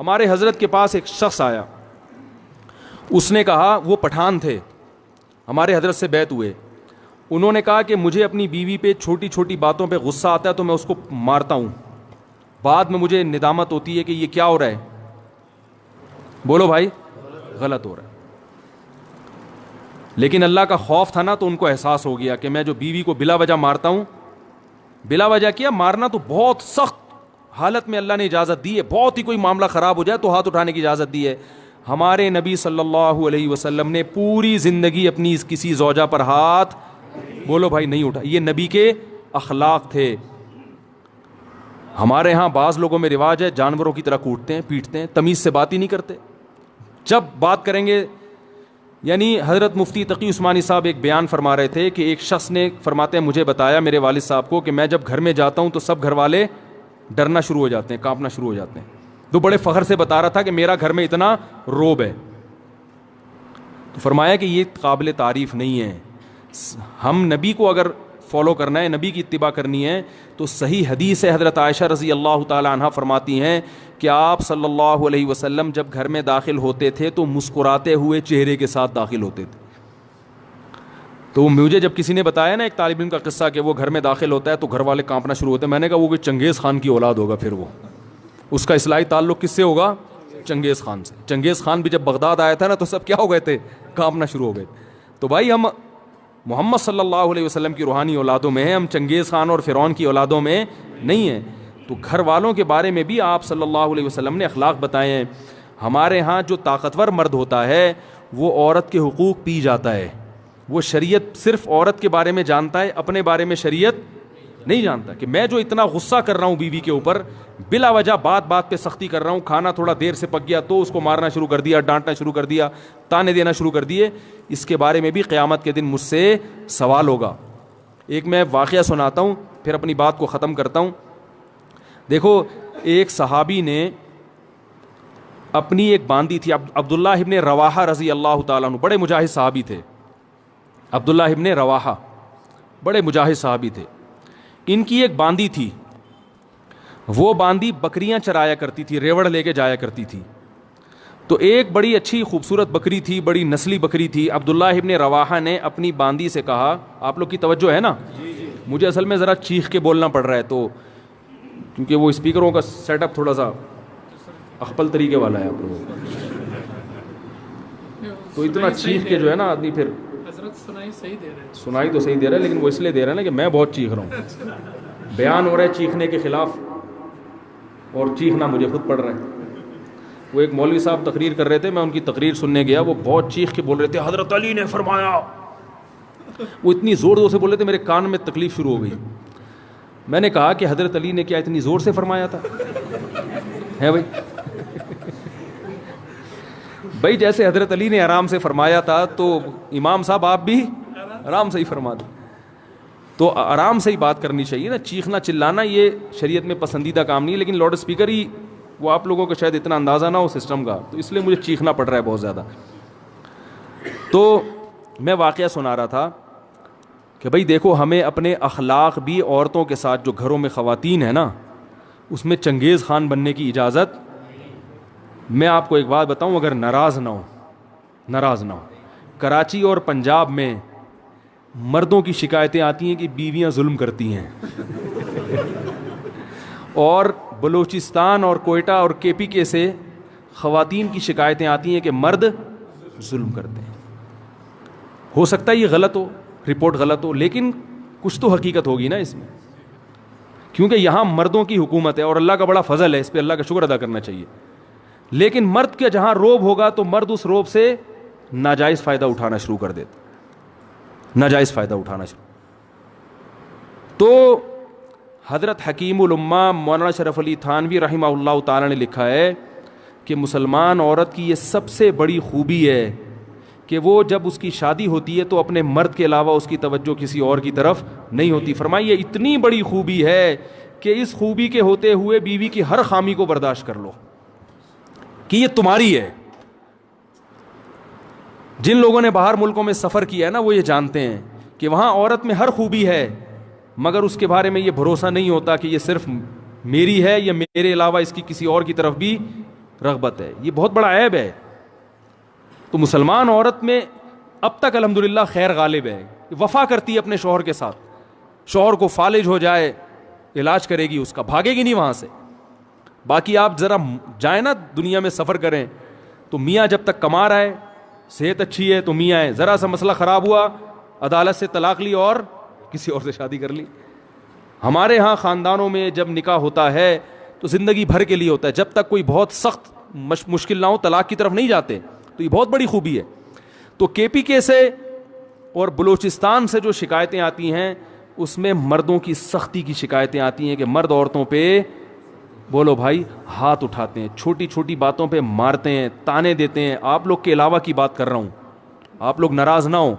ہمارے حضرت کے پاس ایک شخص آیا, اس نے کہا, وہ پٹھان تھے, ہمارے حضرت سے بیعت ہوئے, انہوں نے کہا کہ مجھے اپنی بیوی پہ چھوٹی چھوٹی باتوں پہ غصہ آتا ہے تو میں اس کو مارتا ہوں, بعد میں مجھے ندامت ہوتی ہے کہ یہ کیا ہو رہا ہے. بولو بھائی, غلط ہو رہا ہے. لیکن اللہ کا خوف تھا نا, تو ان کو احساس ہو گیا کہ میں جو بیوی کو بلا وجہ مارتا ہوں, بلا وجہ کیا مارنا تو بہت سخت حالت میں اللہ نے اجازت دی ہے, بہت ہی کوئی معاملہ خراب ہو جائے تو ہاتھ اٹھانے کی اجازت دی ہے. ہمارے نبی صلی اللہ علیہ وسلم نے پوری زندگی اپنی کسی زوجہ پر ہاتھ, بولو بھائی, نہیں اٹھا. یہ نبی کے اخلاق تھے. ہمارے ہاں بعض لوگوں میں رواج ہے جانوروں کی طرح کوٹتے ہیں, پیٹتے ہیں, تمیز سے بات ہی نہیں کرتے. جب بات کریں گے, یعنی حضرت مفتی تقی عثمانی صاحب ایک بیان فرما رہے تھے کہ ایک شخص نے, فرماتے ہیں, مجھے بتایا میرے والد صاحب کو کہ میں جب گھر میں جاتا ہوں تو سب گھر والے ڈرنا شروع ہو جاتے ہیں, کانپنا شروع ہو جاتے ہیں. تو بڑے فخر سے بتا رہا تھا کہ میرا گھر میں اتنا روب ہے. تو فرمایا کہ یہ قابل تعریف نہیں ہے. ہم نبی کو اگر فالو کرنا ہے, نبی کی اتباع کرنی ہے, تو صحیح حدیث ہے, حضرت عائشہ رضی اللہ تعالی عنہا فرماتی ہیں کہ آپ صلی اللہ علیہ وسلم جب گھر میں داخل ہوتے تھے تو مسکراتے ہوئے چہرے کے ساتھ داخل ہوتے تھے. تو مجھے جب کسی نے بتایا نا ایک طالب علم کا قصہ کہ وہ گھر میں داخل ہوتا ہے تو گھر والے کانپنا شروع ہوتے ہیں, میں نے کہا وہ کوئی چنگیز خان کی اولاد ہوگا, پھر وہ اس کا اصلاحی تعلق کس سے ہوگا؟ چنگیز خان سے. چنگیز خان بھی جب بغداد آیا تھا نا تو سب کیا ہو گئے تھے؟ کانپنا شروع ہو گئے. تو بھائی ہم محمد صلی اللہ علیہ وسلم کی روحانی اولادوں میں ہیں, ہم چنگیز خان اور فرعون کی اولادوں میں نہیں ہیں. تو گھر والوں کے بارے میں بھی آپ صلی اللہ علیہ وسلم نے اخلاق بتائے ہیں. ہمارے ہاں جو طاقتور مرد ہوتا ہے وہ عورت کے حقوق پی جاتا ہے. وہ شریعت صرف عورت کے بارے میں جانتا ہے, اپنے بارے میں شریعت نہیں جانتا. کہ میں جو اتنا غصہ کر رہا ہوں بیوی کے اوپر, بلا وجہ بات بات پہ سختی کر رہا ہوں, کھانا تھوڑا دیر سے پک گیا تو اس کو مارنا شروع کر دیا, ڈانٹنا شروع کر دیا, تانے دینا شروع کر دیے, اس کے بارے میں بھی قیامت کے دن مجھ سے سوال ہوگا. ایک میں واقعہ سناتا ہوں پھر اپنی بات کو ختم کرتا ہوں. دیکھو, ایک صحابی نے اپنی ایک باندی تھی, عبداللہ ابن رواحہ رضی اللہ تعالیٰ عنہ, بڑے مجاہد صحابی تھے. عبداللہ ابن رواحہ بڑے مجاہد صحابی تھے. ان کی ایک باندی تھی, وہ باندی بکریاں چرایا کرتی تھی, ریوڑ لے کے جایا کرتی تھی. تو ایک بڑی اچھی خوبصورت بکری تھی, بڑی نسلی بکری تھی. عبداللہ ابن رواحہ نے اپنی باندی سے کہا, آپ لوگ کی توجہ ہے نا, مجھے اصل میں ذرا چیخ کے بولنا پڑ رہا ہے تو, کیونکہ وہ اسپیکروں کا سیٹ اپ تھوڑا سا اخپل طریقے والا ہے آپ لوگوں کا, تو اتنا چیخ کے جو ہے نا آدمی پھر سنائی تو صحیح دے رہا ہے, لیکن وہ اس لیے دے رہا ہے نا کہ میں بہت چیخ رہا ہوں. بیان ہو رہا ہے چیخنے کے خلاف اور چیخنا مجھے خود پڑ رہا ہے. وہ ایک مولوی صاحب تقریر کر رہے تھے, میں ان کی تقریر سننے گیا, وہ بہت چیخ کے بول رہے تھے حضرت علی نے فرمایا. وہ اتنی زور زور سے بول رہے تھے میرے کان میں تکلیف شروع ہو گئی. میں نے کہا کہ حضرت علی نے کیا اتنی زور سے فرمایا تھا؟ ہے بھائی, بھائی جیسے حضرت علی نے آرام سے فرمایا تھا تو امام صاحب آپ بھی آرام سے ہی فرما دیں. تو آرام سے ہی بات کرنی چاہیے نا, چیخنا چلانا یہ شریعت میں پسندیدہ کام نہیں ہے. لیکن لاؤڈ اسپیکر ہی, وہ آپ لوگوں کو شاید اتنا اندازہ نہ ہو سسٹم کا, تو اس لیے مجھے چیخنا پڑ رہا ہے بہت زیادہ. تو میں واقعہ سنا رہا تھا کہ بھائی دیکھو, ہمیں اپنے اخلاق بھی عورتوں کے ساتھ, جو گھروں میں خواتین ہیں نا, اس میں چنگیز خان بننے کی اجازت. میں آپ کو ایک بات بتاؤں, اگر ناراض نہ ہو, کراچی اور پنجاب میں مردوں کی شکایتیں آتی ہیں کہ بیویاں ظلم کرتی ہیں, اور بلوچستان اور کوئٹہ اور کے پی کے سے خواتین کی شکایتیں آتی ہیں کہ مرد ظلم کرتے ہیں. ہو سکتا ہے یہ غلط ہو, رپورٹ غلط ہو, لیکن کچھ تو حقیقت ہوگی نا اس میں, کیونکہ یہاں مردوں کی حکومت ہے اور اللہ کا بڑا فضل ہے, اس پہ اللہ کا شکر ادا کرنا چاہیے. لیکن مرد کے جہاں روب ہوگا تو مرد اس روب سے ناجائز فائدہ اٹھانا شروع کر دیتا, ناجائز فائدہ اٹھانا شروع. تو حضرت حکیم الامہ مولانا شرف علی تھانوی رحمہ اللہ تعالی نے لکھا ہے کہ مسلمان عورت کی یہ سب سے بڑی خوبی ہے کہ وہ جب اس کی شادی ہوتی ہے تو اپنے مرد کے علاوہ اس کی توجہ کسی اور کی طرف نہیں ہوتی. فرمائیے اتنی بڑی خوبی ہے کہ اس خوبی کے ہوتے ہوئے بیوی کی ہر خامی کو برداشت کر لو کہ یہ تمہاری ہے. جن لوگوں نے باہر ملکوں میں سفر کیا ہے نا, وہ یہ جانتے ہیں کہ وہاں عورت میں ہر خوبی ہے, مگر اس کے بارے میں یہ بھروسہ نہیں ہوتا کہ یہ صرف میری ہے یا میرے علاوہ اس کی کسی اور کی طرف بھی رغبت ہے. یہ بہت بڑا عیب ہے. تو مسلمان عورت میں اب تک الحمدللہ خیر غالب ہے, وفا کرتی ہے اپنے شوہر کے ساتھ. شوہر کو فالج ہو جائے علاج کرے گی اس کا, بھاگے گی نہیں وہاں سے. باقی آپ ذرا جائیں نا دنیا میں سفر کریں تو میاں جب تک کما رہا ہے, صحت اچھی ہے تو میاں ہے, ذرا سا مسئلہ خراب ہوا عدالت سے طلاق لی اور کسی اور سے شادی کر لی. ہمارے ہاں خاندانوں میں جب نکاح ہوتا ہے تو زندگی بھر کے لیے ہوتا ہے, جب تک کوئی بہت سخت مشکل نہ ہو طلاق کی طرف نہیں جاتے. تو یہ بہت بڑی خوبی ہے. تو کے پی کے سے اور بلوچستان سے جو شکایتیں آتی ہیں اس میں مردوں کی سختی کی شکایتیں آتی ہیں کہ مرد عورتوں پہ بولو بھائی ہاتھ اٹھاتے ہیں, چھوٹی چھوٹی باتوں پہ مارتے ہیں, تانے دیتے ہیں. آپ لوگ کے علاوہ کی بات کر رہا ہوں, آپ لوگ ناراض نہ ہوں.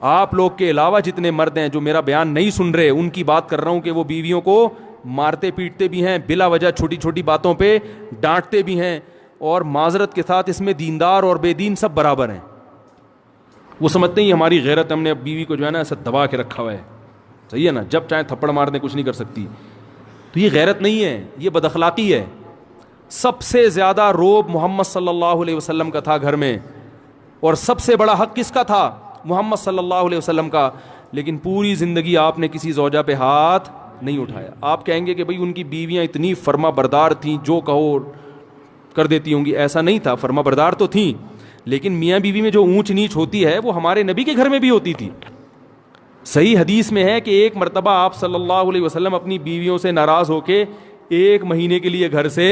آپ لوگ کے علاوہ جتنے مرد ہیں جو میرا بیان نہیں سن رہے ان کی بات کر رہا ہوں کہ وہ بیویوں کو مارتے پیٹتے بھی ہیں, بلا وجہ چھوٹی چھوٹی باتوں پہ ڈانٹتے بھی ہیں. اور معذرت کے ساتھ اس میں دیندار اور بے دین سب برابر ہیں. وہ سمجھتے ہیں ہماری غیرت, ہم نے بیوی کو جو ہے نا ایسا دبا کے رکھا ہوا ہے, صحیح ہے نا, جب چاہے تھپڑ مار دیں کچھ نہیں کر سکتی. تو یہ غیرت نہیں ہے, یہ بد اخلاقی ہے. سب سے زیادہ روب محمد صلی اللہ علیہ وسلم کا تھا گھر میں, اور سب سے بڑا حق کس کا تھا؟ محمد صلی اللہ علیہ وسلم کا. لیکن پوری زندگی آپ نے کسی زوجہ پہ ہاتھ نہیں اٹھایا. آپ کہیں گے کہ بھئی ان کی بیویاں اتنی فرما بردار تھیں, جو کہو کر دیتی ہوں گی. ایسا نہیں تھا, فرما بردار تو تھیں, لیکن میاں بیوی میں جو اونچ نیچ ہوتی ہے وہ ہمارے نبی کے گھر میں بھی ہوتی تھی. صحیح حدیث میں ہے کہ ایک مرتبہ آپ صلی اللہ علیہ وسلم اپنی بیویوں سے ناراض ہو کے 1 مہینے کے لیے گھر سے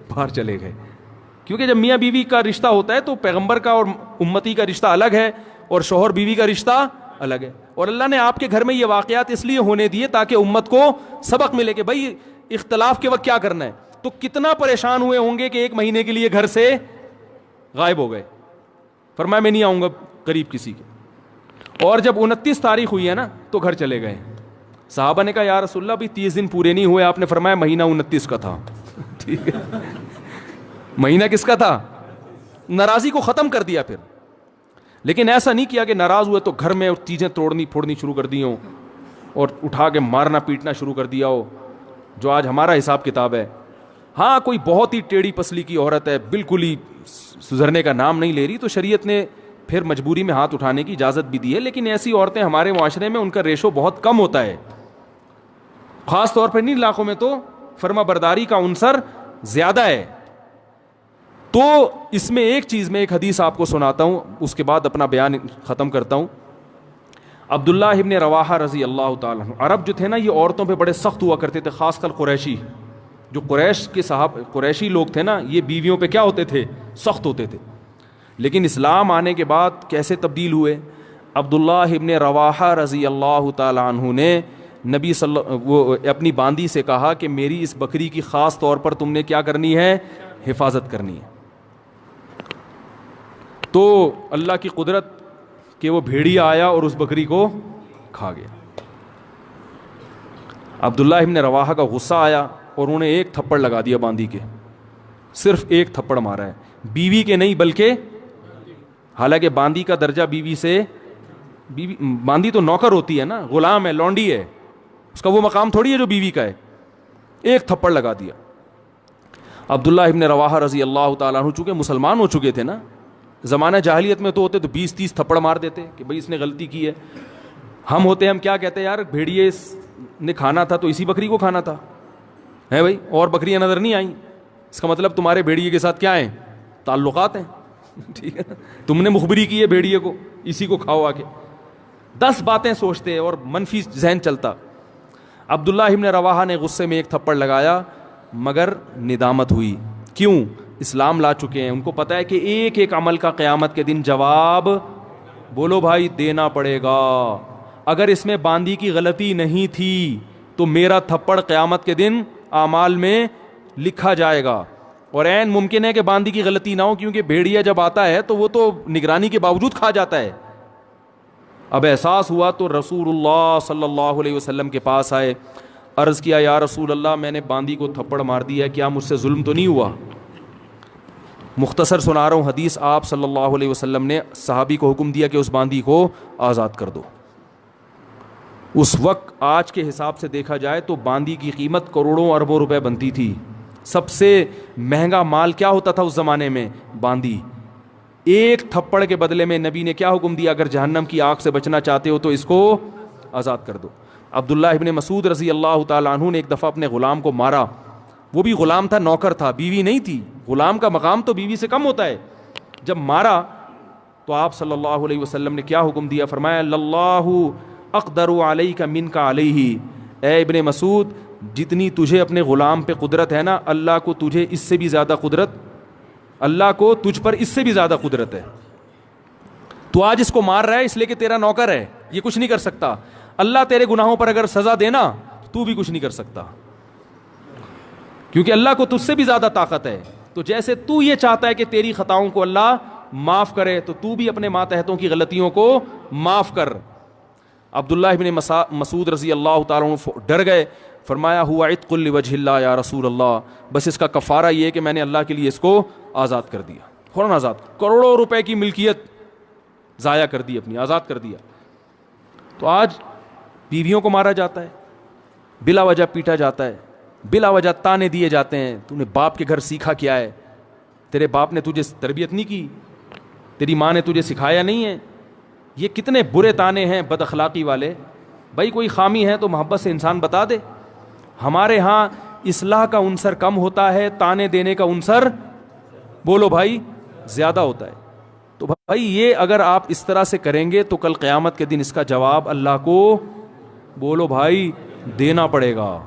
باہر چلے گئے. کیونکہ جب میاں بیوی کا رشتہ ہوتا ہے تو پیغمبر کا اور امتی کا رشتہ الگ ہے اور شوہر بیوی کا رشتہ الگ ہے. اور اللہ نے آپ کے گھر میں یہ واقعات اس لیے ہونے دیے تاکہ امت کو سبق ملے کہ بھائی اختلاف کے وقت کیا کرنا ہے. تو کتنا پریشان ہوئے ہوں گے کہ 1 مہینے کے لیے گھر سے غائب ہو گئے. فرمایا میں نہیں آؤں گا قریب کسی کے. اور جب 29 تاریخ ہوئی ہے نا تو گھر چلے گئے. صحابہ نے کہا یا رسول اللہ بھی 30 دن پورے نہیں ہوئے. آپ نے فرمایا مہینہ 29 کا تھا. ٹھیک ہے, مہینہ کس کا تھا؟ ناراضی کو ختم کر دیا. پھر لیکن ایسا نہیں کیا کہ ناراض ہوئے تو گھر میں چیزیں توڑنی پھوڑنی شروع کر دی ہوں اور اٹھا کے مارنا پیٹنا شروع کر دیا ہو, جو آج ہمارا حساب کتاب ہے. ہاں کوئی بہت ہی ٹیڑھی پسلی کی عورت ہے, بالکل ہی سدھرنے کا نام نہیں لے رہی, تو شریعت نے پھر مجبوری میں ہاتھ اٹھانے کی اجازت بھی دی ہے. لیکن ایسی عورتیں ہمارے معاشرے میں ان کا ریشو بہت کم ہوتا ہے, خاص طور پر ان علاقوں میں تو فرما برداری کا عنصر زیادہ ہے. تو اس میں ایک چیز میں ایک حدیث آپ کو سناتا ہوں, اس کے بعد اپنا بیان ختم کرتا ہوں. عبداللہ ابن رواحہ رضی اللہ تعالیٰ عنہ, عرب جو تھے نا یہ عورتوں پہ بڑے سخت ہوا کرتے تھے, خاص کر قریشی. جو قریش کے قریشی لوگ تھے نا یہ بیویوں پہ کیا ہوتے تھے؟ سخت ہوتے تھے. لیکن اسلام آنے کے بعد کیسے تبدیل ہوئے؟ عبداللہ ابن رواحہ رضی اللہ تعالیٰ عنہ نے نبی وہ اپنی باندی سے کہا کہ میری اس بکری کی خاص طور پر تم نے کیا کرنی ہے؟ حفاظت کرنی ہے. تو اللہ کی قدرت کہ وہ بھیڑیا آیا اور اس بکری کو کھا گیا. عبداللہ ابن رواحہ کا غصہ آیا اور انہوں نے 1 تھپڑ لگا دیا باندی کے, صرف 1 تھپڑ مارا ہے, بیوی کے نہیں بلکہ, حالانکہ باندی کا درجہ بیوی سے, باندی تو نوکر ہوتی ہے نا, غلام ہے, لونڈی ہے, اس کا وہ مقام تھوڑی ہے جو بیوی کا ہے. 1 تھپڑ لگا دیا. عبداللہ ابن رواحہ رضی اللہ تعالیٰ عنہ چونکہ مسلمان ہو چکے تھے نا, زمانہ جاہلیت میں تو ہوتے تو 20-30 تھپڑ مار دیتے کہ بھئی اس نے غلطی کی ہے. ہم ہوتے ہم کیا کہتے ہیں, یار بھیڑیے نے کھانا تھا تو اسی بکری کو کھانا تھا ہے بھائی, اور بکریاں نظر نہیں آئیں, اس کا مطلب تمہارے بھیڑیے کے ساتھ کیا ہیں؟ تعلقات ہیں. ٹھیک ہے, تم نے مخبری کی ہے بھیڑیے کو, اسی کو کھاؤ آ کے. 10 باتیں سوچتے اور منفی ذہن چلتا. عبداللہ ابن رواحہ نے غصے میں 1 تھپڑ لگایا, مگر ندامت ہوئی. کیوں؟ اسلام لا چکے ہیں, ان کو پتا ہے کہ ایک ایک عمل کا قیامت کے دن جواب بولو بھائی دینا پڑے گا. اگر اس میں باندی کی غلطی نہیں تھی تو میرا تھپڑ قیامت کے دن اعمال میں لکھا جائے گا, اور عین ممکن ہے کہ باندی کی غلطی نہ ہو, کیونکہ بھیڑیا جب آتا ہے تو وہ تو نگرانی کے باوجود کھا جاتا ہے. اب احساس ہوا تو رسول اللہ صلی اللہ علیہ وسلم کے پاس آئے, عرض کیا یا رسول اللہ میں نے باندی کو تھپڑ مار دیا, کیا مجھ سے ظلم تو نہیں ہوا؟ مختصر سنا رہا ہوں حدیث. آپ صلی اللہ علیہ وسلم نے صحابی کو حکم دیا کہ اس باندی کو آزاد کر دو. اس وقت آج کے حساب سے دیکھا جائے تو باندی کی قیمت کروڑوں اربوں روپے بنتی تھی. سب سے مہنگا مال کیا ہوتا تھا اس زمانے میں؟ باندی. ایک تھپڑ کے بدلے میں نبی نے کیا حکم دیا؟ اگر جہنم کی آگ سے بچنا چاہتے ہو تو اس کو آزاد کر دو. عبداللہ ابن مسعود رضی اللہ تعالیٰ عنہ نے ایک دفعہ اپنے غلام کو مارا. وہ بھی غلام تھا، نوکر تھا، بیوی نہیں تھی. غلام کا مقام تو بیوی سے کم ہوتا ہے. جب مارا تو آپ صلی اللہ علیہ وسلم نے کیا حکم دیا؟ فرمایا اللہ اقدر علیک منک علیہ. اے ابن مسعود، جتنی تجھے اپنے غلام پہ قدرت ہے نا، اللہ کو تجھے اس سے بھی زیادہ قدرت، اللہ کو تجھ پر اس سے بھی زیادہ قدرت ہے. تو آج اس کو مار رہا ہے اس لیے کہ تیرا نوکر ہے، یہ کچھ نہیں کر سکتا. اللہ تیرے گناہوں پر اگر سزا دینا تو بھی کچھ نہیں کر سکتا، کیونکہ اللہ کو تجھ سے بھی زیادہ طاقت ہے. تو جیسے تو یہ چاہتا ہے کہ تیری خطاؤں کو اللہ معاف کرے، تو بھی اپنے ماتحتوں کی غلطیوں کو معاف کر. عبداللہ ابن مسعود رضی اللہ تعالیٰ عنہ ڈر گئے. فرمایا ہوا عتق لوجہ اللہ یا رسول اللہ، بس اس کا کفارہ یہ ہے کہ میں نے اللہ کے لیے اس کو آزاد کر دیا. فوراً آزاد. کروڑوں روپے کی ملکیت ضائع کر دی، اپنی آزاد کر دیا. تو آج بیویوں کو مارا جاتا ہے، بلا وجہ پیٹا جاتا ہے، بلا وجہ تانے دیے جاتے ہیں. تو نے باپ کے گھر سیکھا کیا ہے؟ تیرے باپ نے تجھے تربیت نہیں کی، تیری ماں نے تجھے سکھایا نہیں ہے. یہ کتنے برے تانے ہیں بد اخلاقی والے. بھائی کوئی خامی ہے تو محبت سے انسان بتا دے. ہمارے ہاں اصلاح کا عنصر کم ہوتا ہے، تانے دینے کا عنصر بولو بھائی زیادہ ہوتا ہے. تو بھائی یہ اگر آپ اس طرح سے کریں گے تو کل قیامت کے دن اس کا جواب اللہ کو بولو بھائی دینا پڑے گا.